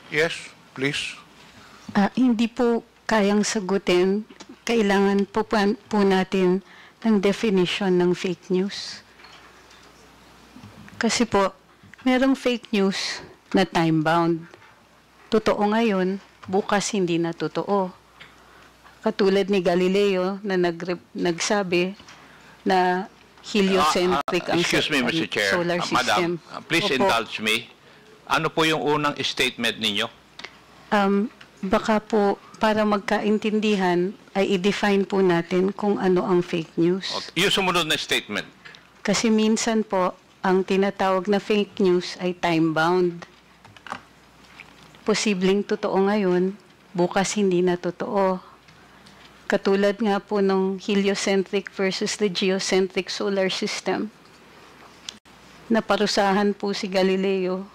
Yes, please. Hindi po kayang sagutin. Kailangan po natin ng definition ng fake news. Kasi po, merong fake news na time-bound. Totoo ngayon, bukas hindi na totoo. Katulad ni Galileo na nagsabi na heliocentric ang Excuse me, Mr. Chair. solar system. Madam, please Opo. indulge me. Ano po yung unang statement ninyo? Baka po, para magkaintindihan, ay i-define po natin kung ano ang fake news. Yung sumunod na statement. Kasi minsan po, ang tinatawag na fake news ay time-bound. Posibleng totoo ngayon, bukas hindi na totoo. Katulad nga po ng heliocentric versus the geocentric solar system. Naparusahan po si Galileo.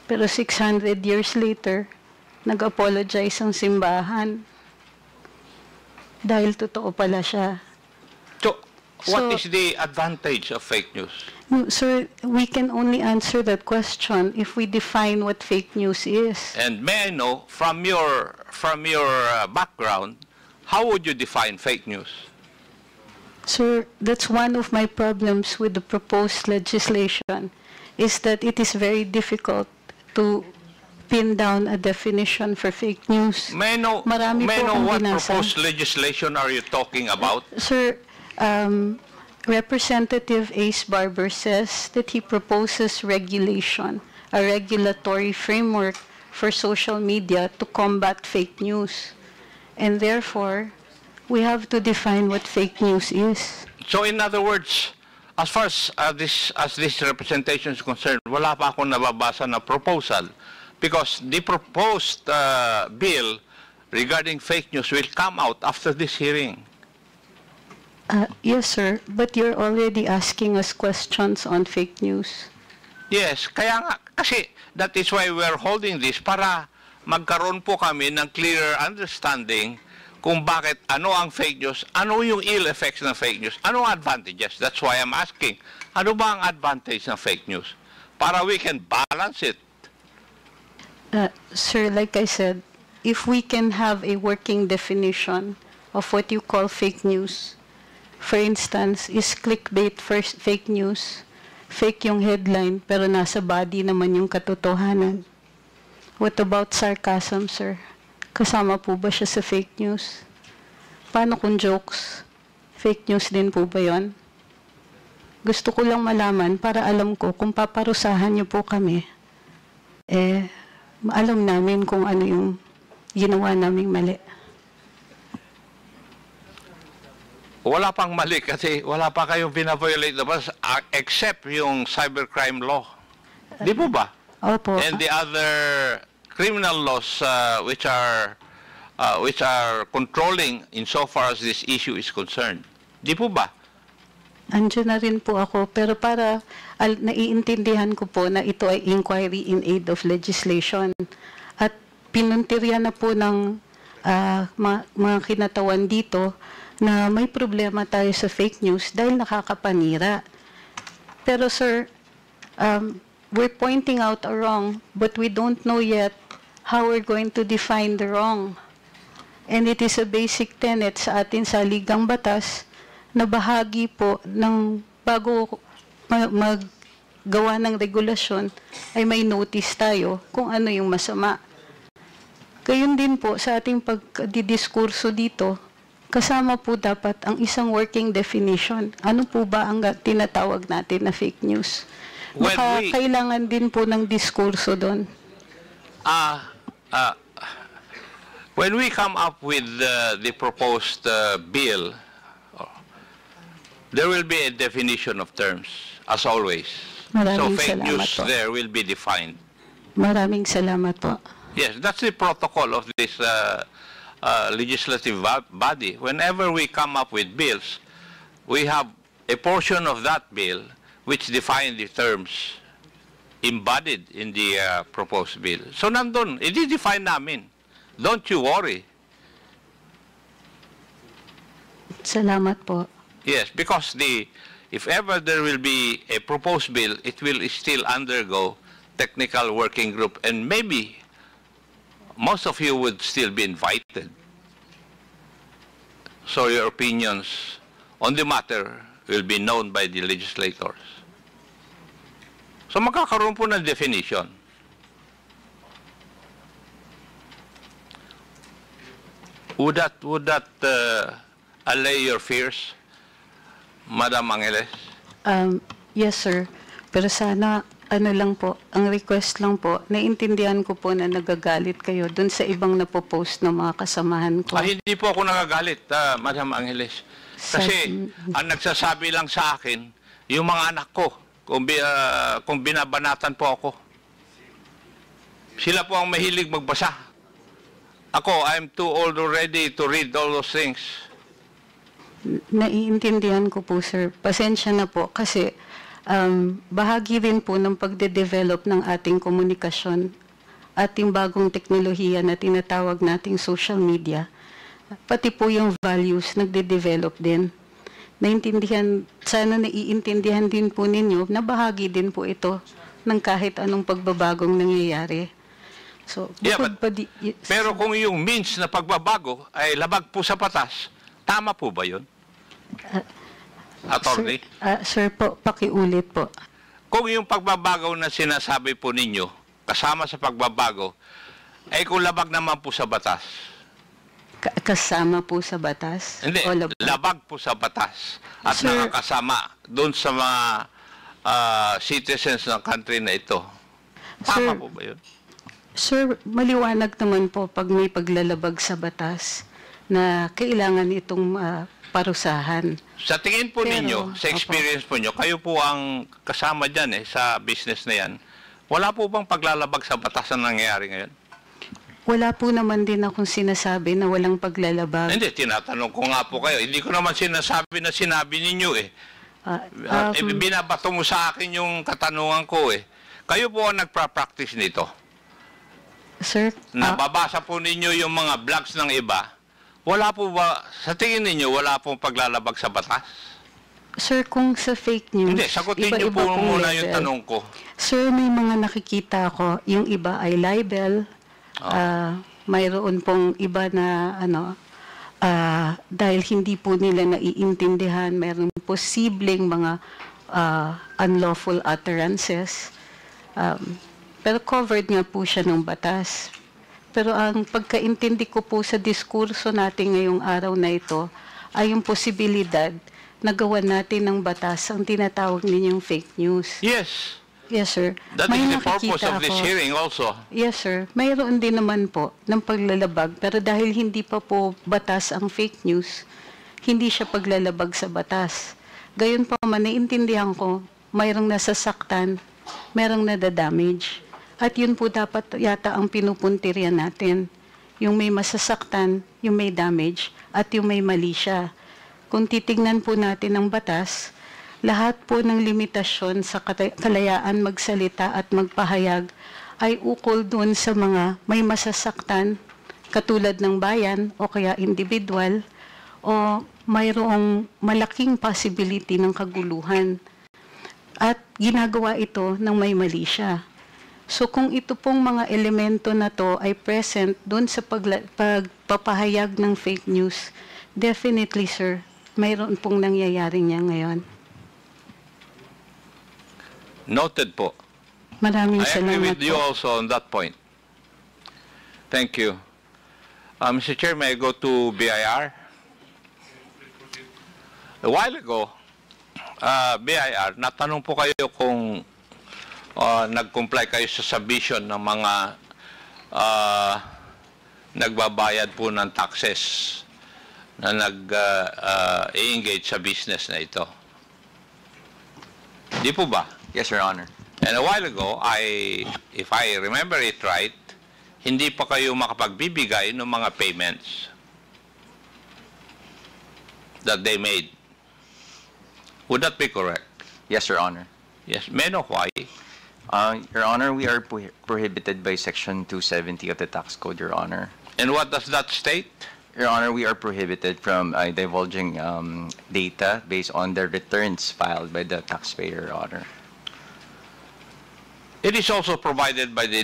Pero 600 years later, nag-apologize ang simbahan. Dahil totoo pala siya. So, what So- is the advantage of fake news? No, sir, we can only answer that question if we define what fake news is. And may I know, from your background, how would you define fake news? Sir, that's one of my problems with the proposed legislation, is that it is very difficult to pin down a definition for fake news. May I know, Marami may I po know akong what binasa. proposed legislation are you talking about? Sir, Representative Ace Barber says that he proposes regulation, a regulatory framework for social media to combat fake news. And therefore, we have to define what fake news is. So in other words, as far as this representation is concerned, wala pa akong nababasa na proposal because the proposed bill regarding fake news will come out after this hearing. Yes, sir, but you're already asking us questions on fake news. Yes, kaya nga, kasi that is why we're holding this para magkaroon po kami ng clearer understanding kung bakit, ano ang fake news, ano yung ill effects ng fake news, ano ang advantages. That's why I'm asking, ano ba ang advantage ng fake news? Para we can balance it. Sir, like I said, if we can have a working definition of what you call fake news, for instance, is clickbait first fake news, fake yung headline pero nasa body naman yung katotohanan. What about sarcasm, sir? Kasama po ba siya sa fake news? Paano kung jokes? Fake news din po ba yun? Gusto ko lang malaman para alam ko kung paparusahan niyo po kami, alam namin kung ano yung ginawa naming mali. Wala pang mali kasi wala pa kayong binaviolate except yung cybercrime law. Di po ba? Opo. And the other criminal laws which are controlling insofar as this issue is concerned. Di po ba? Andiyan na rin po ako, pero para naiintindihan ko po na ito ay inquiry in aid of legislation. At pinuntirya na po ng mga kinatawan dito na may problema tayo sa fake news dahil nakakapanira. Pero sir, we're pointing out a wrong, but we don't know yet how we're going to define the wrong. And it is a basic tenet sa atin sa Ligang Batas na bahagi po ng bago maggawa ng regulasyon ay may notice tayo kung ano yung masama. Gayun din po sa ating pagdidiskurso dito, kasama po dapat ang isang working definition. Ano po ba ang tinatawag natin na fake news? Baka kailangan din po ng diskurso doon. When we come up with the proposed bill, there will be a definition of terms, as always. So Maraming fake salamat news po. there will be defined. Maraming salamat po. Yes, that's the protocol of this legislative body. Whenever we come up with bills, we have a portion of that bill which define the terms embodied in the proposed bill. So nandun, i-define namin. Don't you worry. Salamat po. Yes, because if ever there will be a proposed bill, it will still undergo technical working group and maybe most of you would still be invited. So your opinions on the matter will be known by the legislators. So magkakaroon po ng definition. Would that allay your fears, Madam Angeles? Yes, sir. Pero sana, ano lang po, ang request lang po, naiintindihan ko po na nagagalit kayo dun sa ibang napopost ng mga kasamahan ko. Hindi po ako nagagalit, Madam Angeles. Kasi ang nagsasabi lang sa akin, yung mga anak ko, kung binabanatan po ako. Sila po ang mahilig magbasa. Ako, I'm too old already to read all those things. Naiintindihan ko po, sir. Pasensya na po kasi bahagi rin po ng pagde-develop ng ating komunikasyon at yung bagong teknolohiya na tinatawag nating social media. Pati po yung values nagde-develop din. Sana naiintindihan din po ninyo na bahagi din po ito ng kahit anong pagbabagong nangyayari. So, yeah, pero kung yung means na pagbabago ay labag po sa batas, tama po ba yun? Attorney? Sir po, pakiulit po. Kung yung pagbabago na sinasabi po ninyo, kasama sa pagbabago, ay kung labag naman po sa batas. Kasama po sa batas? Hindi, labag po sa batas. At sir, nakakasama doon sa mga citizens ng country na ito. Tama sir, po ba yun? Sir, maliwanag naman po pag may paglalabag sa batas na kailangan itong parusahan. Sa tingin po ninyo, sa experience po nyo, kayo po ang kasama dyan sa business na yan, wala po bang paglalabag sa batas na nangyayari ngayon? Wala po naman din akong sinasabi na walang paglalabag. Hindi, tinatanong ko nga po kayo. Hindi ko naman sinasabi na sinabi ninyo binabato mo sa akin yung katanungan ko Kayo po ang nagpa-practice nito. Sir, nababasa po ninyo yung mga blogs ng iba. Wala po ba, sa tingin ninyo, wala pong paglalabag sa batas? Sir, kung sa fake news, hindi, sagutin niyo po muna yung tanong ko. Sir, may mga nakikita ko, yung iba ay libel, mayroon pong iba na dahil hindi po nila naiintindihan, mayroon posibleng mga unlawful utterances. Pero covered nga po siya ng batas. Pero ang pagkaintindi ko po sa diskurso natin ngayong araw na ito ay yung posibilidad na gawan natin ng batas ang tinatawag ninyong fake news. Yes. Yes, sir. That is the purpose of this hearing also. Yes, sir. Mayroon din naman po ng paglalabag. Pero dahil hindi pa po batas ang fake news, hindi siya paglalabag sa batas. Gayon pa man, naiintindihan ko, mayroong nasasaktan, mayroong nadadamage. At yun po dapat yata ang pinupuntiryan natin. Yung may masasaktan, yung may damage, at yung may mali siya. Kung titignan po natin ang batas, lahat po ng limitasyon sa kalayaan magsalita at magpahayag ay ukol doon sa mga may masasaktan, katulad ng bayan o kaya individual, o mayroong malaking possibility ng kaguluhan. At ginagawa ito ng may mali siya. So kung ito pong mga elemento na to ay present doon sa pagpapahayag ng fake news, definitely, sir, mayroon pong nangyayari niya ngayon. Noted po. Maraming I salamat agree with you po. also on that point. Thank you. Mr. Chair, may I go to BIR? A while ago, BIR, natanong po kayo kung nag-comply kayo sa submission ng mga nagbabayad po ng taxes na nag-engage sa business na ito. Di po ba? Yes, Your Honor. And a while ago, if I remember it right, hindi pa kayo makapagbibigay ng mga payments that they made. Would that be correct? Yes, Your Honor. Yes. May I know why? Your Honor, we are prohibited by Section 270 of the Tax Code, Your Honor. And what does that state? Your Honor, we are prohibited from divulging data based on the returns filed by the taxpayer, Your Honor. It is also provided by the